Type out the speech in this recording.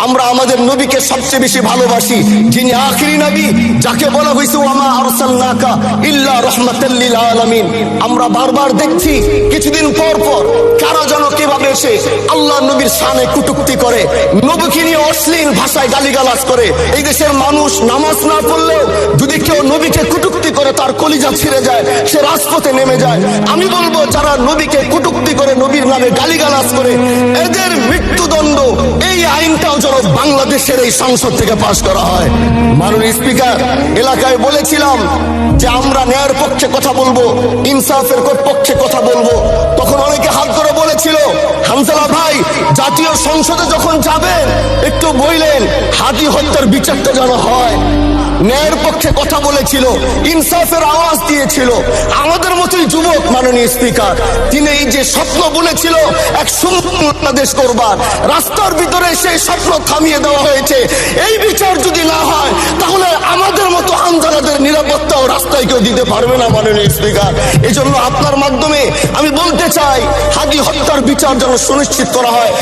আমরা আমাদের নবীকে সবচেয়ে বেশি ভালোবাসি, যিনি আখিরি নবী, যাকে বলা হয়েছে ওয়ামা আরসালনাকা ইল্লা রাহমাতাল লিল আলামিন। আমরা বারবার দেখছি কিছুদিন পর পর কারা যেন কিভাবে এসে আল্লাহ নবীর শানে কটূক্তি করে, নবীকে নিয়ে অশ্লীল ভাষায় গালিগালাজ করে। এই দেশের মানুষ নামাজ না পড়লেও যদি কেউ নবীকে কটূক্তি করে তার কলিজা ছিঁড়ে যায়, সে রাজপথে নেমে যায়। আমি বলবো যারা নবীকে কটূক্তি করে, নবীর নামে গালিগালাজ করে, এদের মৃত্যুদণ্ড এই আইনটাও যেন বাংলাদেশের এই সংসদ থেকে পাশ করা হয়। মাননীয় স্পিকার, এলাকায় বলেছিলাম যে আমরা ন্যায়ের পক্ষে কথা বলবো, ইনসাফের পক্ষে কথা বলবো। তখন অনেকে হাত ধরে বলেছিল, হামজালা ভাই জাতীয় সংসদে যখন যাবেন একটু বললেন হাদি হত্যার বিচারটা যেন হয়। ন্যায়ের পক্ষে কথা বলেছিল, ইনসাফের আওয়াজ দিয়েছিল। আমাদের মতোই যুবক মাননীয় স্পিকার, তিনি এই যে স্বপ্ন বলেছিল এক সুন্দর বাংলাদেশ করবার, রাস্তার ভিতরে সেই স্বপ্ন থামিয়ে দেওয়া হয়েছে। এই বিচার যদি না হয় তাহলে আমাদের মতো হামজালাদের নিরাপত্তাও রাস্তায় কেউ দিতে পারবে না মাননীয় স্পিকার। এই জন্য আপনার মাধ্যমে আমি বলতে চাই হাদি হত্যার বিচার যেন সুনিশ্চিত করা হয়।